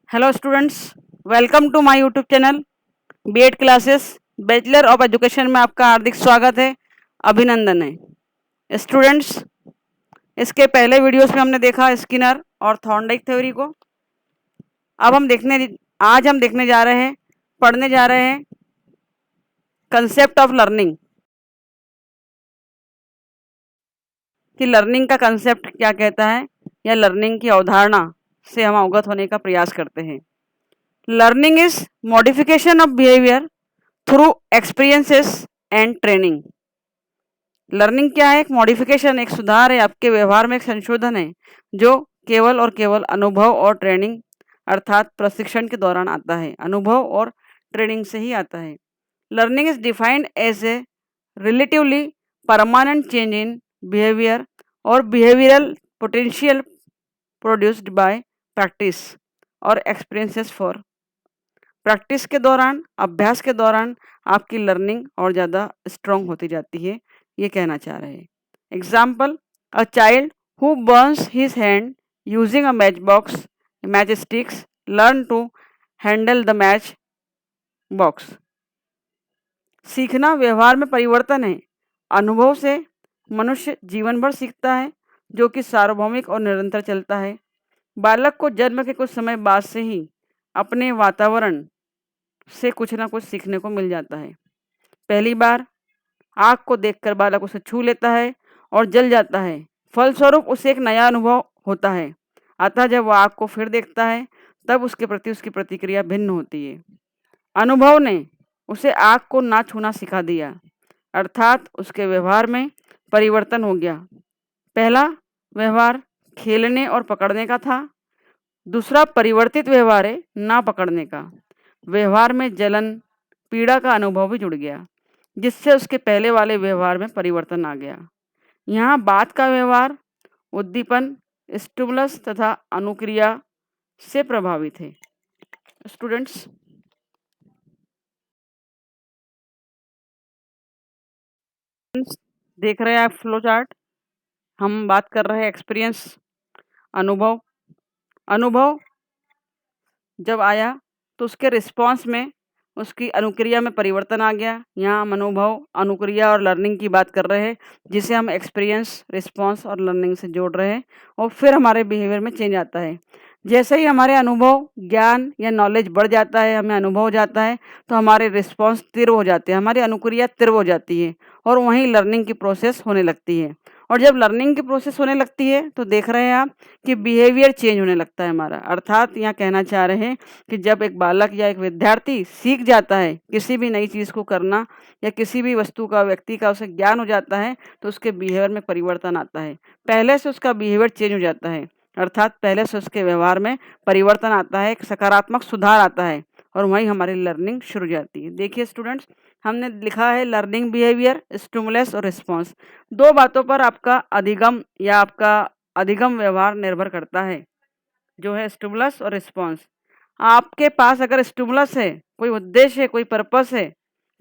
Hello students, welcome to my YouTube channel B Ed classes bachelor of education में आपका हार्दिक स्वागत है, अभिनंदन है। स्टूडेंट्स, इसके पहले वीडियोस में हमने देखा स्किनर और थॉर्नडाइक थ्योरी को। अब आज हम देखने जा रहे हैं, पढ़ने जा रहे हैं कंसेप्ट ऑफ लर्निंग, कि लर्निंग का कंसेप्ट क्या कहता है या लर्निंग की अवधारणा से हम अवगत होने का प्रयास करते हैं। Learning is modification of behaviour through experiences and training. Learning क्या है? एक मॉडिफिकेशन, एक सुधार है, आपके व्यवहार में एक संशोधन है जो केवल और केवल अनुभव और ट्रेनिंग अर्थात प्रशिक्षण के दौरान आता है। अनुभव और ट्रेनिंग से ही आता है। Learning is defined as a relatively permanent change in behaviour और behavioural potential produced by practice और एक्सपीरियंसेस। फॉर प्रैक्टिस के दौरान, अभ्यास के दौरान आपकी लर्निंग और ज़्यादा स्ट्रॉन्ग होती जाती है, ये कहना चाह रहे हैं। Example, a child who burns his hand using a match sticks learn to handle the match box. सीखना व्यवहार में परिवर्तन है। अनुभव से मनुष्य जीवन भर सीखता है, जो कि सार्वभौमिक और निरंतर चलता है। बालक को जन्म के कुछ समय बाद से ही अपने वातावरण से कुछ ना कुछ सीखने को मिल जाता है। पहली बार आग को देखकर बालक उसे छू लेता है और जल जाता है, फलस्वरूप उसे एक नया अनुभव होता है। अतः जब वह आग को फिर देखता है तब उसके प्रति उसकी प्रतिक्रिया भिन्न होती है। अनुभव ने उसे आग को ना छूना सिखा दिया, अर्थात उसके व्यवहार में परिवर्तन हो गया। पहला व्यवहार खेलने और पकड़ने का था, दूसरा परिवर्तित व्यवहार है ना पकड़ने का। व्यवहार में जलन, पीड़ा का अनुभव भी जुड़ गया, जिससे उसके पहले वाले व्यवहार में परिवर्तन आ गया। यहाँ बाद का व्यवहार उद्दीपन, स्टिमुलस तथा अनुक्रिया से प्रभावित है। स्टूडेंट्स, देख रहे हैं आप फ्लो चार्ट। हम बात कर रहे हैं एक्सपीरियंस, अनुभव। अनुभव जब आया तो उसके रिस्पॉन्स में, उसकी अनुक्रिया में परिवर्तन आ गया। यहाँ हम अनुभव, अनुक्रिया और लर्निंग की बात कर रहे हैं, जिसे हम एक्सपीरियंस, रिस्पॉन्स और लर्निंग से जोड़ रहे हैं। और फिर हमारे बिहेवियर में चेंज आता है। जैसे ही हमारे अनुभव, ज्ञान या नॉलेज बढ़ जाता है, हमें अनुभव हो जाता है, तो हमारे रिस्पॉन्स तीव्र हो जाते हैं, हमारी अनुक्रिया तीव्र हो जाती है और वहीं लर्निंग की प्रोसेस होने लगती है। और जब लर्निंग की प्रोसेस होने लगती है तो देख रहे हैं आप कि बिहेवियर चेंज होने लगता है हमारा। अर्थात यहाँ कहना चाह रहे हैं कि जब एक बालक या एक विद्यार्थी सीख जाता है किसी भी नई चीज़ को करना या किसी भी वस्तु का, व्यक्ति का उसे ज्ञान हो जाता है, तो उसके बिहेवियर में परिवर्तन आता है। पहले से उसका बिहेवियर चेंज हो जाता है, अर्थात पहले से उसके व्यवहार में परिवर्तन आता है, एक सकारात्मक सुधार आता है और वहीं हमारी लर्निंग शुरू हो जाती है। देखिए स्टूडेंट्स, हमने लिखा है लर्निंग, बिहेवियर, स्टिमुलस और रिस्पॉन्स। दो बातों पर आपका अधिगम या आपका अधिगम व्यवहार निर्भर करता है, जो है स्टिमुलस और रिस्पॉन्स। आपके पास अगर स्टिमुलस है, कोई उद्देश्य है, कोई पर्पस है,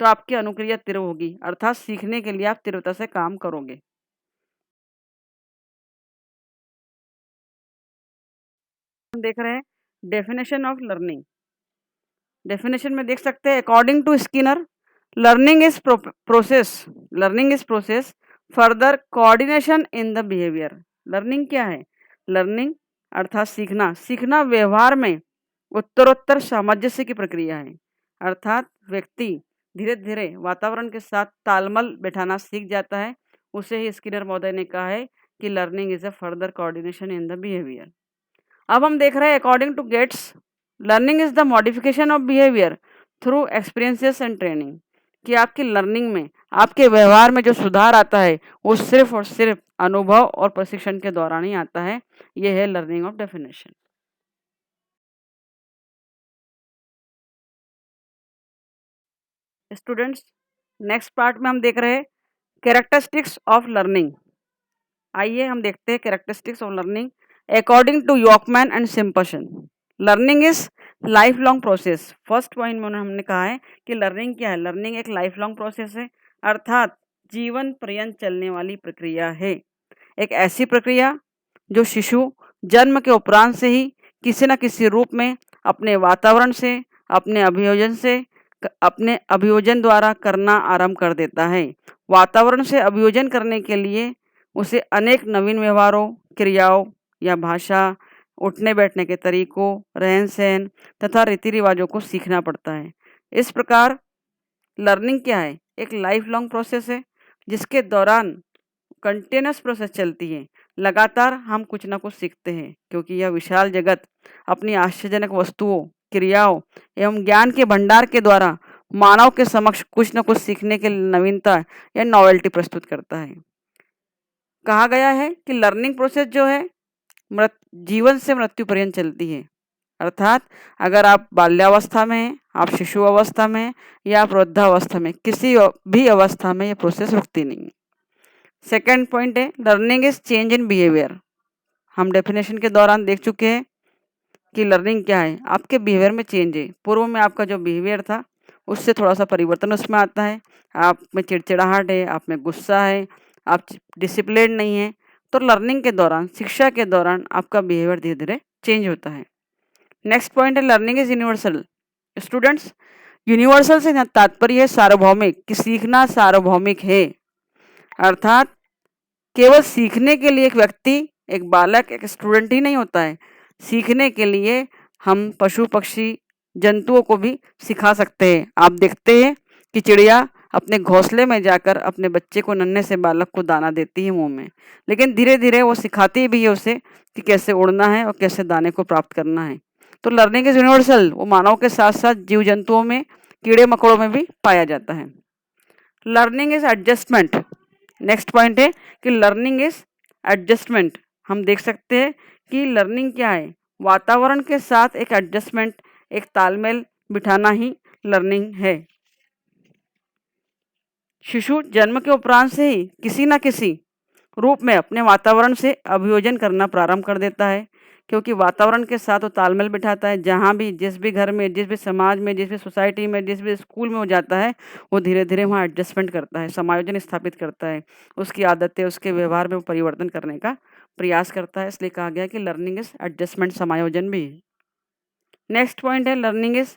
तो आपकी अनुक्रिया तीव्र होगी, अर्थात सीखने के लिए आप तीव्रता से काम करोगे। हम देख रहे हैं डेफिनेशन ऑफ लर्निंग। डेफिनेशन में देख सकते हैं, according to Skinner, learning is process further coordination in the behaviour. Learning क्या है? लर्निंग अर्थात सीखना, सीखना व्यवहार में उत्तरोत्तर सामंजस्य की प्रक्रिया है। अर्थात व्यक्ति धीरे धीरे वातावरण के साथ तालमेल बैठाना सीख जाता है। उसे ही स्किनर महोदय ने कहा है कि learning is a further coordination in the behaviour. अब हम देख रहे हैं according to Gates, learning is the modification of behaviour through experiences and training. कि आपकी लर्निंग में, आपके व्यवहार में जो सुधार आता है वो सिर्फ और सिर्फ अनुभव और प्रशिक्षण के दौरान ही आता है। ये है learning of definition. Students, next part में हम देख रहे हैं कैरेक्टरिस्टिक्स ऑफ लर्निंग। आइए हम देखते हैं characteristics of learning according to Yoakum and Simpson. Learning is life long process. First point में हमने कहा है कि लर्निंग क्या है? लर्निंग एक लाइफ लॉन्ग प्रोसेस है, अर्थात जीवन पर्यंत चलने वाली प्रक्रिया है। एक ऐसी प्रक्रिया जो शिशु जन्म के उपरांत से ही किसी न किसी रूप में अपने वातावरण से, अपने अभियोजन द्वारा करना आरंभ कर देता है। वातावरण से अभियोजन करने के लिए उसे अनेक नवीन व्यवहारों, क्रियाओं या भाषा, उठने बैठने के तरीकों, रहन सहन तथा रीति रिवाजों को सीखना पड़ता है। इस प्रकार लर्निंग क्या है? एक लाइफ लॉन्ग प्रोसेस है जिसके दौरान कंटिन्यूस प्रोसेस चलती है। लगातार हम कुछ ना कुछ सीखते हैं, क्योंकि यह विशाल जगत अपनी आश्चर्यजनक वस्तुओं, क्रियाओं एवं ज्ञान के भंडार के द्वारा मानव के समक्ष कुछ न कुछ सीखने के लिए नवीनता या नॉवेल्टी प्रस्तुत करता है। कहा गया है कि लर्निंग प्रोसेस जो है जीवन से मृत्यु पर्यंत चलती है। अर्थात अगर आप बाल्यावस्था में हैं, आप शिशु अवस्था में हैं या आप वृद्धावस्था में, किसी भी अवस्था में ये प्रोसेस रुकती नहीं है। सेकेंड पॉइंट है learning is change in behaviour. हम डेफिनेशन के दौरान देख चुके हैं कि लर्निंग क्या है, आपके बिहेवियर में चेंज है। पूर्व में आपका जो बिहेवियर था उससे थोड़ा सा परिवर्तन उसमें आता है। आप में चिड़चिड़ाहट है, आप में गुस्सा है, आप डिसिप्लिन नहीं है, तो लर्निंग के दौरान, शिक्षा के दौरान आपका बिहेवियर धीरे धीरे चेंज होता है। नेक्स्ट पॉइंट है learning is universal. Students, universal से तात्पर्य है सार्वभौमिक, कि सीखना सार्वभौमिक है। अर्थात केवल सीखने के लिए एक व्यक्ति, एक बालक, एक स्टूडेंट ही नहीं होता है। सीखने के लिए हम पशु पक्षी जंतुओं को भी सिखा सकते हैं। आप देखते हैं कि चिड़िया अपने घोंसले में जाकर अपने बच्चे को, नन्हे से बालक को दाना देती है मुंह में, लेकिन धीरे धीरे वो सिखाती भी है उसे कि कैसे उड़ना है और कैसे दाने को प्राप्त करना है। तो लर्निंग इज यूनिवर्सल, वो मानव के साथ साथ जीव जंतुओं में, कीड़े मकोड़ों में भी पाया जाता है। Learning is adjustment. Next point है कि लर्निंग इज एडजस्टमेंट। हम देख सकते हैं कि लर्निंग क्या है, वातावरण के साथ एक एडजस्टमेंट, एक तालमेल बिठाना ही लर्निंग है। शिशु जन्म के उपरांत से ही किसी न किसी रूप में अपने वातावरण से अभियोजन करना प्रारंभ कर देता है, क्योंकि वातावरण के साथ वो तालमेल बिठाता है। जहाँ भी, जिस भी घर में, जिस भी समाज में, जिस भी सोसाइटी में, जिस भी स्कूल में वो जाता है, वो धीरे धीरे वहाँ एडजस्टमेंट करता है, समायोजन स्थापित करता है। उसकी आदतें, उसके व्यवहार में वो परिवर्तन करने का प्रयास करता है। इसलिए कहा गया कि लर्निंग इज एडजस्टमेंट, समायोजन भी है। नेक्स्ट पॉइंट है learning is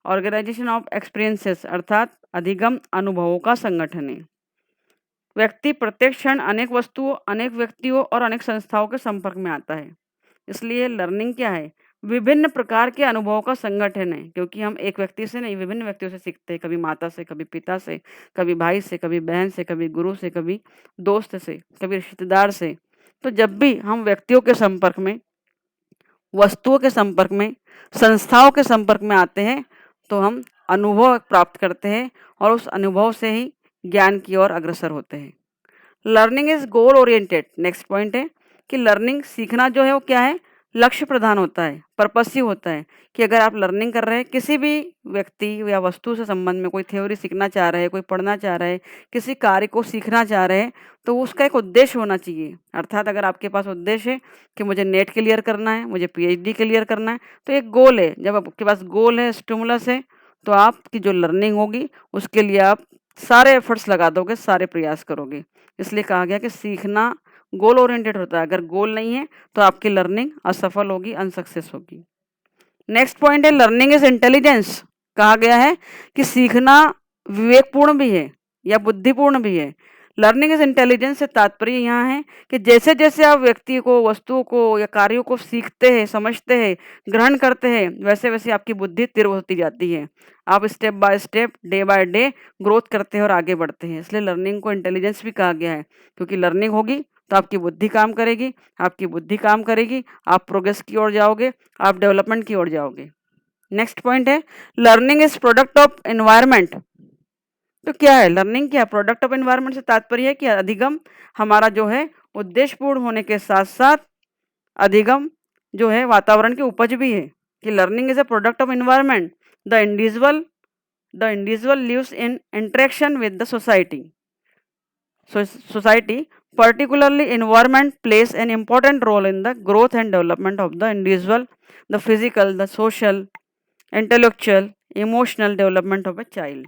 organisation of experiences, अर्थात अधिगम अनुभवों का संगठन है। व्यक्ति प्रत्येक क्षण अनेक वस्तुओं, अनेक व्यक्तियों और अनेक संस्थाओं के संपर्क में आता है। इसलिए लर्निंग क्या है, विभिन्न प्रकार के अनुभवों का संगठन है, क्योंकि हम एक व्यक्ति से नहीं, विभिन्न व्यक्तियों से सीखते हैं। कभी माता से, कभी पिता से, कभी भाई से, कभी बहन से, कभी गुरु से, कभी दोस्त से, कभी रिश्तेदार से। तो जब भी हम व्यक्तियों के संपर्क में, वस्तुओं के संपर्क में, संस्थाओं के संपर्क में आते हैं, तो हम अनुभव प्राप्त करते हैं और उस अनुभव से ही ज्ञान की ओर अग्रसर होते हैं। Learning is goal oriented. Next point है कि लर्निंग, सीखना जो है वो क्या है, लक्ष्य प्रधान होता है, पर्पसिव होता है। कि अगर आप लर्निंग कर रहे हैं, किसी भी व्यक्ति या वस्तु से संबंध में कोई थ्योरी सीखना चाह रहे हैं, कोई पढ़ना चाह रहे हैं, किसी कार्य को सीखना चाह रहे हैं, तो उसका एक उद्देश्य होना चाहिए। अर्थात अगर आपके पास उद्देश्य है कि मुझे नेट क्लियर करना है, मुझे पीएचडी क्लियर करना है, तो एक गोल है। जब आपके पास गोल है, स्टिमुलस है, तो आपकी जो लर्निंग होगी उसके लिए आप सारे एफर्ट्स लगा दोगे, सारे प्रयास करोगे। इसलिए कहा गया कि सीखना गोल ओरिएंटेड होता है। अगर गोल नहीं है तो आपकी लर्निंग असफल होगी, अनसक्सेस होगी। नेक्स्ट पॉइंट है लर्निंग इज इंटेलिजेंस। कहा गया है कि सीखना विवेकपूर्ण भी है या बुद्धिपूर्ण भी है। लर्निंग इज इंटेलिजेंस से तात्पर्य यहाँ है कि जैसे जैसे आप व्यक्ति को, वस्तुओं को या कार्यों को सीखते हैं, समझते हैं, ग्रहण करते हैं, वैसे वैसे आपकी बुद्धि तीव्र होती जाती है। आप step by step, day by day growth करते हैं और आगे बढ़ते हैं। इसलिए लर्निंग को इंटेलिजेंस भी कहा गया है, क्योंकि लर्निंग होगी तो आपकी बुद्धि काम करेगी, आपकी बुद्धि काम करेगी, आप प्रोग्रेस की ओर जाओगे, आप डेवलपमेंट की ओर जाओगे। नेक्स्ट पॉइंट है learning is product of environment. तो क्या है लर्निंग, क्या प्रोडक्ट ऑफ एनवायरनमेंट से तात्पर्य है कि अधिगम हमारा जो है उद्देश्यपूर्ण होने के साथ साथ अधिगम जो है वातावरण की उपज भी है। कि learning is a product of environment, the individual lives in interaction with the society. Society, particularly environment, plays an important role in the growth and development of the individual, the physical, the social, intellectual, emotional development of a child।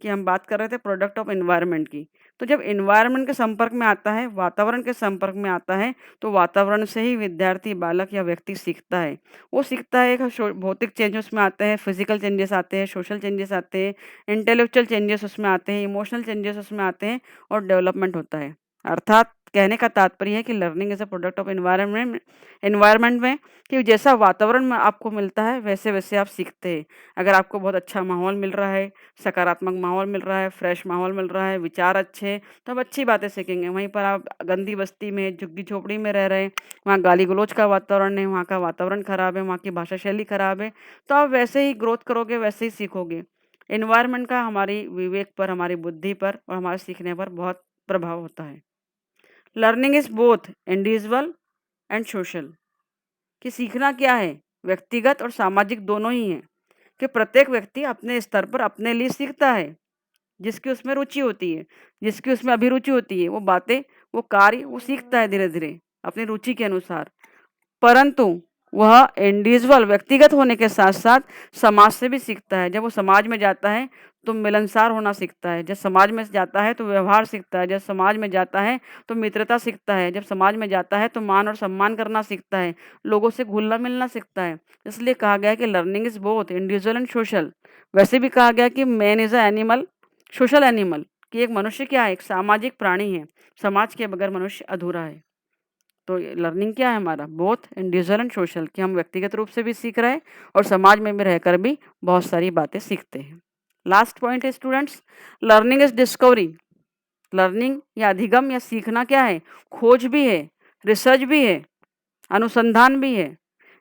कि हम बात कर रहे थे product of environment की। तो जब environment के संपर्क में आता है, वातावरण के संपर्क में आता है, तो वातावरण से ही विद्यार्थी, बालक या व्यक्ति सीखता है। वो सीखता है, एक भौतिक चेंज उसमें आते हैं, फिजिकल चेंजेस आते हैं, सोशल चेंजेस आते हैं, इंटेलेक्चुअल चेंजेस उसमें आते हैं, इमोशनल चेंजेस उसमें आते हैं और डेवलपमेंट होता है। अर्थात कहने का तात्पर्य है कि learning is a product of environment environment में, कि जैसा वातावरण में आपको मिलता है वैसे वैसे आप सीखते हैं। अगर आपको बहुत अच्छा माहौल मिल रहा है, सकारात्मक माहौल मिल रहा है, फ्रेश माहौल मिल रहा है, विचार अच्छे, तो आप अच्छी बातें सीखेंगे। वहीं पर आप गंदी बस्ती में, झुग्गी-झोपड़ी में रह रहे हैं, वहाँ गाली-गलौज का वातावरण है, वहाँ का वातावरण खराब है, वहाँ की भाषा शैली खराब है, तो आप वैसे ही ग्रोथ करोगे, वैसे ही सीखोगे। एनवायरनमेंट का हमारी विवेक पर, हमारी बुद्धि पर और हमारे सीखने पर बहुत प्रभाव होता है। Learning is both individual and social, कि सीखना क्या है, व्यक्तिगत और सामाजिक दोनों ही हैं, कि प्रत्येक व्यक्ति अपने स्तर पर अपने लिए सीखता है। जिसकी उसमें रुचि होती है, जिसकी उसमें अभिरुचि होती है, वो बातें, वो कार्य वो सीखता है धीरे-धीरे अपनी रुचि के अनुसार। परंतु वह इंडिविजुअल व्यक्तिगत होने के साथ-साथ समाज से भी सीखता है। जब वो समाज में जाता है तो मिलनसार होना सीखता है, जब समाज में जाता है तो व्यवहार सीखता है, जब समाज में जाता है तो मित्रता सीखता है, जब समाज में जाता है तो मान और सम्मान करना सीखता है, लोगों से घुलना-मिलना सीखता है। इसलिए कहा गया है कि learning is both individual and social. वैसे भी कहा गया है कि man is a animal, social animal, कि एक मनुष्य क्या है, एक सामाजिक प्राणी है, समाज के बगैर मनुष्य अधूरा है। तो लर्निंग क्या है हमारा, बोथ इंडिविजुअल एंड सोशल, कि हम व्यक्तिगत रूप से भी सीख रहे हैं और समाज में भी रहकर भी बहुत सारी बातें सीखते हैं। लास्ट पॉइंट है students, learning is discovery. Learning या अधिगम या सीखना क्या है, खोज भी है, रिसर्च भी है, अनुसंधान भी है।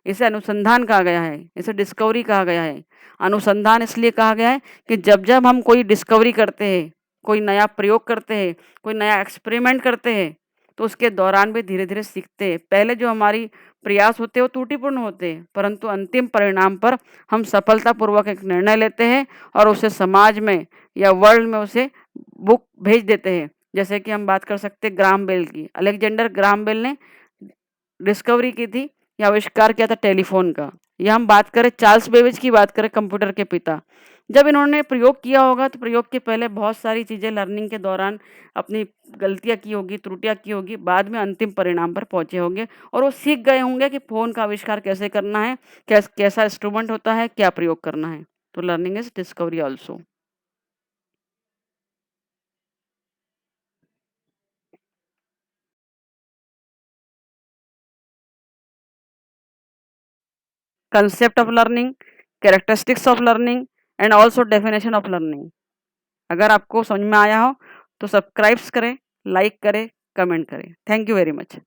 इसे अनुसंधान कहा गया है, इसे डिस्कवरी कहा गया है। अनुसंधान इसलिए कहा गया है कि जब-जब हम कोई डिस्कवरी करते हैं, कोई नया प्रयोग करते हैं, कोई नया एक्सपेरिमेंट करते हैं, तो उसके दौरान भी धीरे-धीरे सीखते हैं। पहले जो हमारी प्रयास होते हैं वो त्रुटिपूर्ण होते हैं, परंतु अंतिम परिणाम पर हम सफलतापूर्वक एक निर्णय लेते हैं और उसे समाज में या वर्ल्ड में उसे बुक भेज देते हैं। जैसे कि हम बात कर सकते हैं ग्राहम बेल की। अलेक्जेंडर ग्राहम बेल ने डिस्कवरी की थी या आविष्कार किया था टेलीफ़ोन का। या हम बात करें चार्ल्स बेबेज की, बात करें कंप्यूटर के पिता। जब इन्होंने प्रयोग किया होगा तो प्रयोग के पहले बहुत सारी चीज़ें लर्निंग के दौरान अपनी गलतियाँ की होगी, त्रुटियाँ की होगी, बाद में अंतिम परिणाम पर पहुँचे होंगे और वो सीख गए होंगे कि फ़ोन का आविष्कार कैसे करना है, कैसा इंस्ट्रूमेंट होता है, क्या प्रयोग करना है। तो learning is discovery also. Concept of learning, characteristics of learning and also definition of learning. अगर आपको समझ में आया हो तो सब्सक्राइब्स करें, लाइक करें, कमेंट करें। Thank you very much.